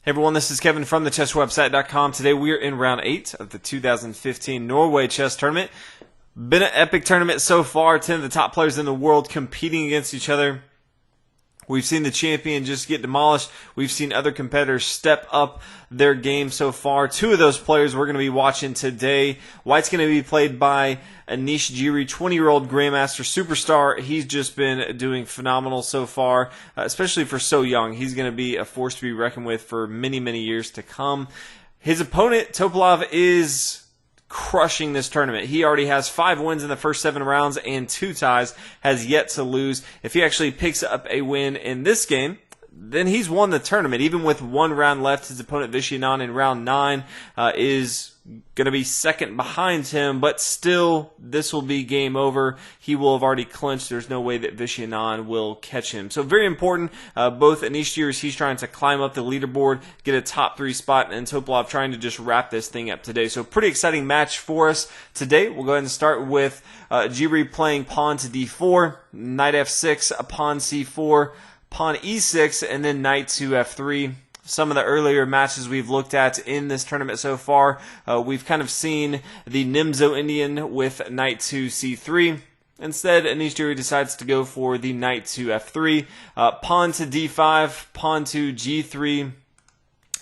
Hey everyone, this is Kevin from thechesswebsite.com. Today we are in round 8 of the 2015 Norway Chess Tournament. Been an epic tournament so far. 10 of the top players in the world competing against each other. We've seen the champion just get demolished. We've seen other competitors step up their game so far. 2 of those players we're going to be watching today. White's going to be played by Anish Giri, 20-year-old Grandmaster superstar. He's just been doing phenomenal so far, especially for so young. He's going to be a force to be reckoned with for many, many years to come. His opponent, Topalov, is crushing this tournament. He already has 5 wins in the first 7 rounds and 2 ties, has yet to lose. If he actually picks up a win in this game, then he's won the tournament. Even with 1 round left, his opponent Vishy Anand in round 9 is going to be second behind him, but still, this will be game over. He will have already clinched. There's no way that Vishy Anand will catch him. So very important, both Anish Giri, he's trying to climb up the leaderboard, get a top 3 spot, and Topalov trying to just wrap this thing up today. So pretty exciting match for us today. We'll go ahead and start with Giri playing pawn to d4, knight f6, pawn c4, pawn e6, and then knight to f3. Some of the earlier matches we've looked at in this tournament so far, we've kind of seen the Nimzo Indian with knight to c3. Instead, Anish Giri decides to go for the knight to f3, pawn to d5, pawn to g3,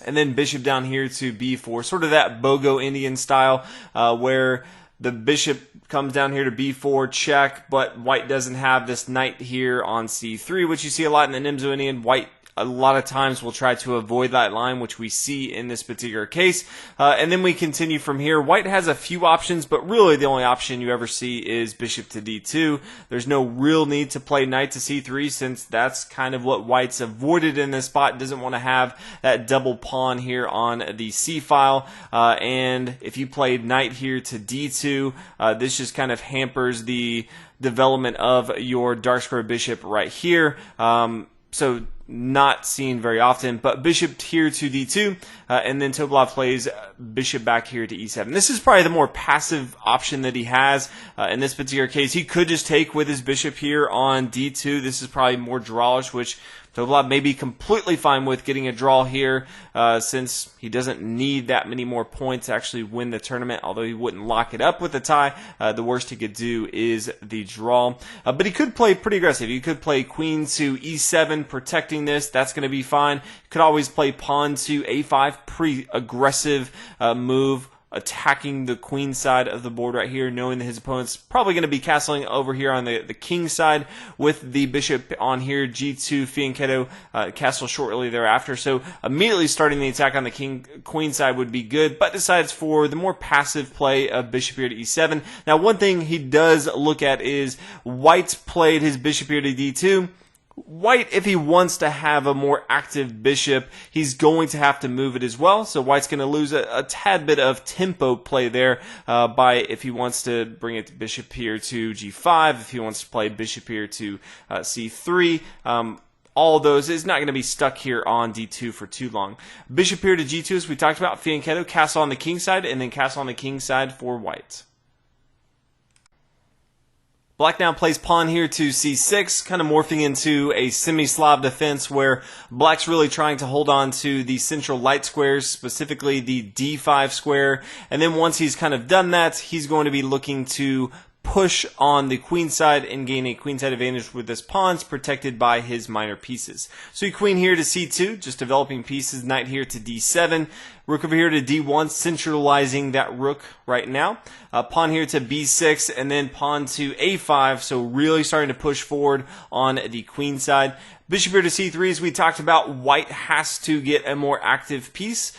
and then bishop down here to b4. Sort of that Bogo Indian style where the bishop comes down here to b4, check, but white doesn't have this knight here on c3, which you see a lot in the Nimzo Indian. White a lot of times will try to avoid that line, which we see in this particular case. And then we continue from here. White has a few options, but really the only option you ever see is bishop to d2. There's no real need to play knight to c3 since that's kind of what white's avoided in this spot. Doesn't want to have that double pawn here on the c file. And if you played knight here to d2, this just kind of hampers the development of your dark square bishop right here. So not seen very often, but bishop here to d2, and then Topalov plays bishop back here to e7. This is probably the more passive option that he has. In this particular case, he could just take with his bishop here on d2. This is probably more drawish, which Topalov may be completely fine with getting a draw here, since he doesn't need that many more points to actually win the tournament, although he wouldn't lock it up with a tie. The worst he could do is the draw. But he could play pretty aggressive. He could play queen to e7, protecting this. That's going to be fine. He could always play pawn to a5, pretty aggressive move, attacking the queen side of the board right here, knowing that his opponent's probably going to be castling over here on the king side with the bishop on here, g2, fianchetto, castle shortly thereafter. So immediately starting the attack on the queen side would be good, but decides for the more passive play of bishop here to e7. Now, one thing he does look at is white's played his bishop here to d2. White, if he wants to have a more active bishop, he's going to have to move it as well. So white's going to lose a tad bit of tempo play there by if he wants to bring it to bishop here to g5, if he wants to play bishop here to c3. All of those is not going to be stuck here on d2 for too long. Bishop here to g2, as we talked about, fianchetto, castle on the king side, and then castle on the king side for white. Black now plays pawn here to c6, kind of morphing into a semi-Slav defense where black's really trying to hold on to the central light squares, specifically the d5 square. And then once he's kind of done that, he's going to be looking to push on the queen side and gain a queenside advantage with his pawns protected by his minor pieces. So you queen here to c2, just developing pieces, knight here to d7, rook over here to d1, centralizing that rook right now, pawn here to b6, and then pawn to a5, so really starting to push forward on the queen side. Bishop here to c3, as we talked about, white has to get a more active piece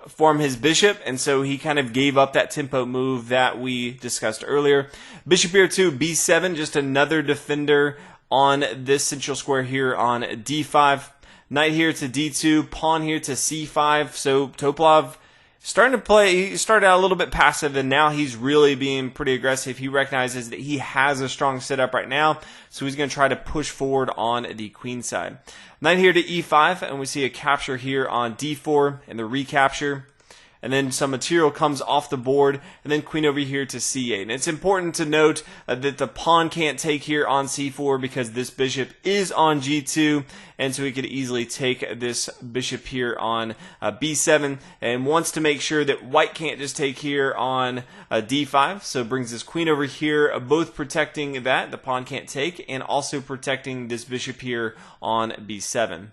form his bishop, and so he kind of gave up that tempo move that we discussed earlier. Bishop here to b7, just another defender on this central square here on d5. Knight here to d2, pawn here to c5. So Topalov starting to play, he started out a little bit passive, and now he's really being pretty aggressive. He recognizes that he has a strong setup right now, so he's going to try to push forward on the queen side. Knight here to e5, and we see a capture here on d4 and the recapture. and then some material comes off the board, and then queen over here to c8. And it's important to note that the pawn can't take here on c4 because this bishop is on g2, and so he could easily take this bishop here on b7, and wants to make sure that white can't just take here on d5, so brings this queen over here, both protecting that, the pawn can't take, and also protecting this bishop here on b7.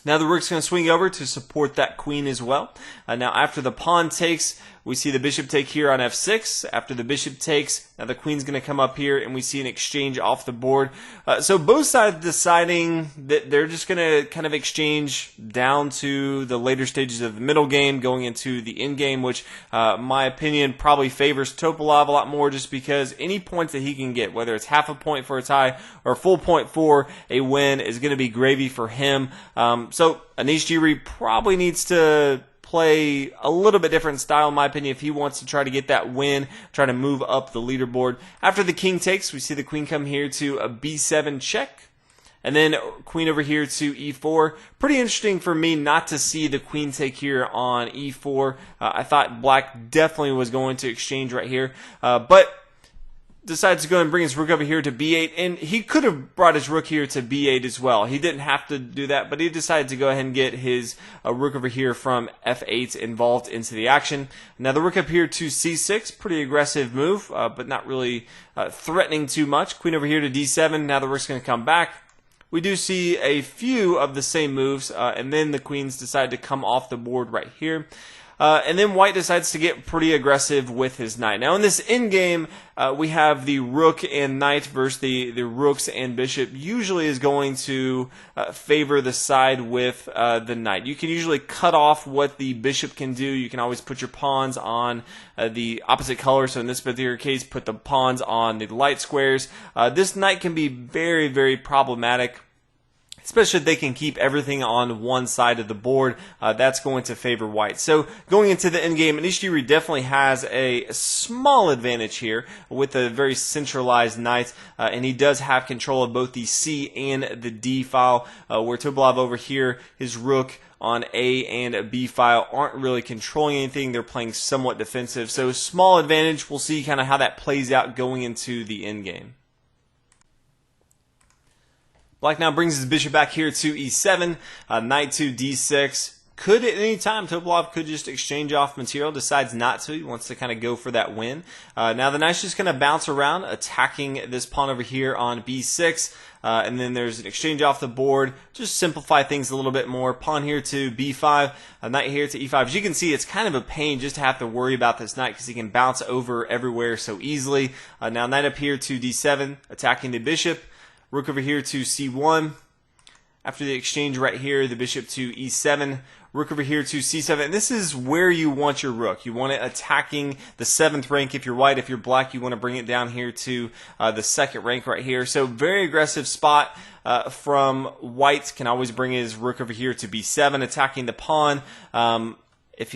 Now the rook's going to swing over to support that queen as well. Now after the pawn takes, we see the bishop take here on f6. After the bishop takes, now the queen's going to come up here, and we see an exchange off the board. So both sides deciding that they're just going to kind of exchange down to the later stages of the middle game, going into the end game, which, my opinion, probably favors Topalov a lot more, just because any points that he can get, whether it's half a point for a tie or a full point for a win, is going to be gravy for him. So Anish Giri probably needs to play a little bit different style, in my opinion, if he wants to try to get that win, try to move up the leaderboard. After the king takes, we see the queen come here to a b7 check, and then queen over here to e4. Pretty interesting for me not to see the queen take here on e4. I thought black definitely was going to exchange right here, but decides to go and bring his rook over here to b8, and he could have brought his rook here to b8 as well. He didn't have to do that, but he decided to go ahead and get his rook over here from f8 involved into the action. Now the rook up here to c6, pretty aggressive move, but not really threatening too much. Queen over here to d7, now the rook's going to come back. We do see a few of the same moves, and then the queens decide to come off the board right here. And then white decides to get pretty aggressive with his knight. Now in this endgame, we have the rook and knight versus the rooks and bishop. Usually is going to favor the side with the knight. You can usually cut off what the bishop can do. You can always put your pawns on the opposite color. So in this particular case, put the pawns on the light squares. This knight can be very, very problematic, especially if they can keep everything on one side of the board. That's going to favor white. So going into the endgame, Anish Giri definitely has a small advantage here with a very centralized knight, and he does have control of both the C and the D file, where Topalov over here, his rook on A and B file aren't really controlling anything. They're playing somewhat defensive. So small advantage. We'll see kind of how that plays out going into the endgame. Black now brings his bishop back here to e7, knight to d6. Could at any time, Topalov could just exchange off material, decides not to. He wants to kind of go for that win. Now the knight's just going to bounce around, attacking this pawn over here on b6. And then there's an exchange off the board. Just simplify things a little bit more. Pawn here to b5, a knight here to e5. As you can see, it's kind of a pain just to have to worry about this knight because he can bounce over everywhere so easily. Now knight up here to d7, attacking the bishop. Rook over here to c1. After the exchange right here, the bishop to e7. Rook over here to c7. And this is where you want your rook. You want it attacking the 7th rank if you're white. If you're black, you want to bring it down here to the 2nd rank right here. So very aggressive spot from white. Can always bring his rook over here to b7, attacking the pawn. If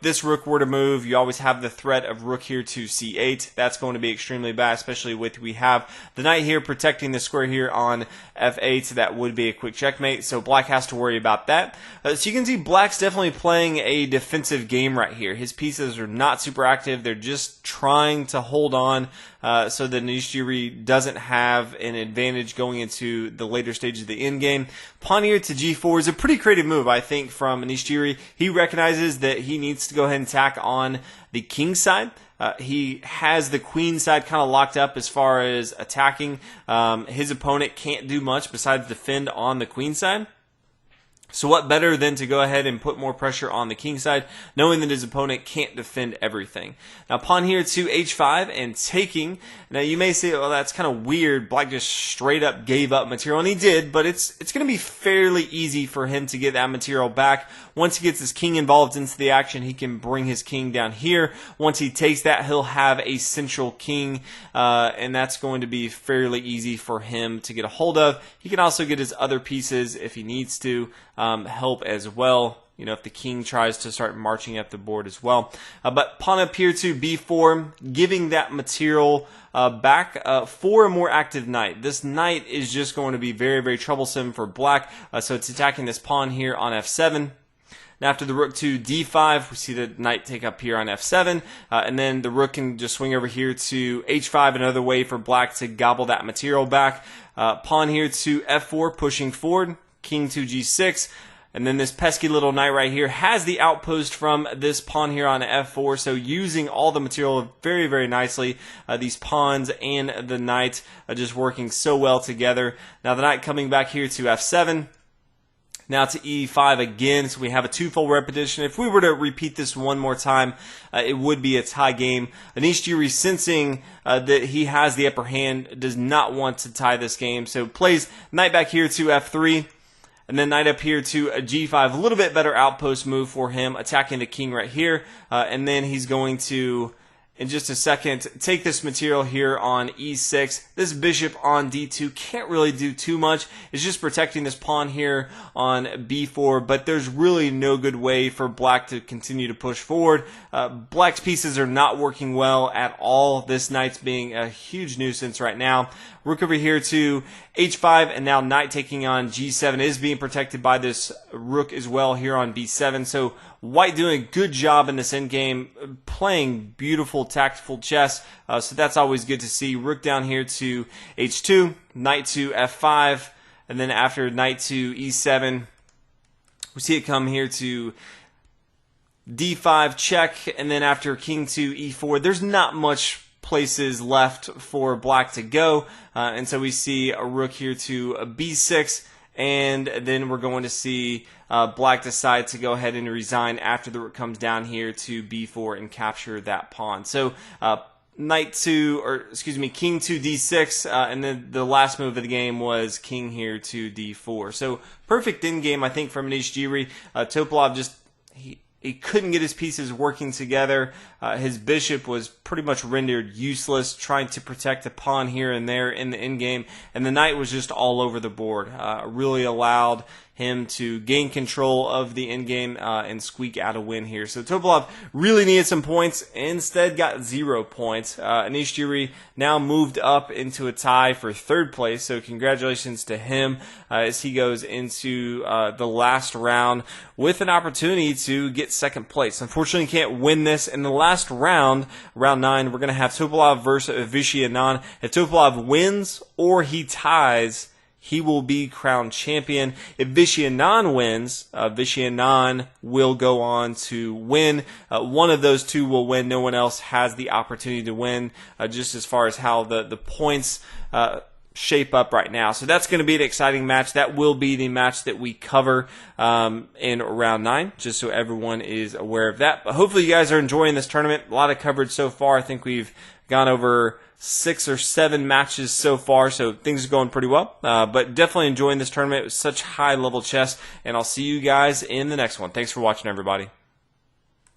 this rook were to move, you always have the threat of rook here to c8. That's going to be extremely bad, especially with we have the knight here protecting the square here on f8. That would be a quick checkmate, so black has to worry about that. So you can see black's definitely playing a defensive game right here. His pieces are not super active. They're just trying to hold on so that Anish Giri doesn't have an advantage going into the later stages of the endgame. Pawn here to g4 is a pretty creative move, I think, from Anish Giri. He recognizes that he needs to go ahead and attack on the king side. He has the queen side kind of locked up as far as attacking. His opponent can't do much besides defend on the queen side. So what better than to go ahead and put more pressure on the king side, knowing that his opponent can't defend everything. Now pawn here to h5 and taking. Now you may say, well, that's kind of weird. Black just straight up gave up material, and he did, but it's going to be fairly easy for him to get that material back. Once he gets his king involved into the action, he can bring his king down here. Once he takes that, he'll have a central king, and that's going to be fairly easy for him to get a hold of. He can also get his other pieces if he needs to. Help as well, if the king tries to start marching up the board as well. But pawn up here to b4, giving that material back for a more active knight. This knight is just going to be very, very troublesome for black, so it's attacking this pawn here on f7. Now after the rook to d5, we see the knight take up here on f7, and then the rook can just swing over here to h5, another way for black to gobble that material back. Pawn here to f4, pushing forward, king to g6. And then this pesky little knight right here has the outpost from this pawn here on f4, so using all the material very, very nicely. These pawns and the knight just working so well together. Now the knight coming back here to f7. Now to e5 again, so we have a twofold repetition. If we were to repeat this one more time, it would be a tie game. Anish Giri, sensing that he has the upper hand, does not want to tie this game, so plays knight back here to f3. And then knight up here to a g5, a little bit better outpost move for him, attacking the king right here. And then he's going to, in just a second, take this material here on e6. This bishop on d2 can't really do too much. It's just protecting this pawn here on b4, but there's really no good way for black to continue to push forward. Black's pieces are not working well at all. This knight's being a huge nuisance right now. Rook over here to h5, and now knight taking on g7 is being protected by this rook as well here on b7. So white doing a good job in this endgame, playing beautiful tactful chess. So that's always good to see. Rook down here to h2, knight to f5, and then after knight to e7, we see it come here to d5 check, and then after king to e4, there's not much places left for black to go, and so we see a rook here to a b6, and then we're going to see black decide to go ahead and resign after the rook comes down here to b4 and capture that pawn. So king to d6, and then the last move of the game was king here to d4. So perfect end game, I think, from Anish Giri. Topalov just he couldn't get his pieces working together. His bishop was pretty much rendered useless, trying to protect a pawn here and there in the endgame, and the knight was just all over the board. Really allowed him to gain control of the endgame and squeak out a win here. So Topalov really needed some points, instead got 0 points. Anish Giri now moved up into a tie for 3rd place, so congratulations to him as he goes into the last round with an opportunity to get 2nd place. Unfortunately, can't win this. In the last round, round 9, we're going to have Topalov versus Vishy Anand. If Topalov wins or he ties, he will be crowned champion. If Vishy Anand wins, Vishy Anand will go on to win. One of those two will win. No one else has the opportunity to win, just as far as how the points shape up right now. So that's going to be an exciting match. That will be the match that we cover in round 9, just so everyone is aware of that. But hopefully you guys are enjoying this tournament. A lot of coverage so far. I think we've gone over 6 or 7 matches so far, so things are going pretty well. But definitely enjoying this tournament. It was such high-level chess, and I'll see you guys in the next one. Thanks for watching, everybody.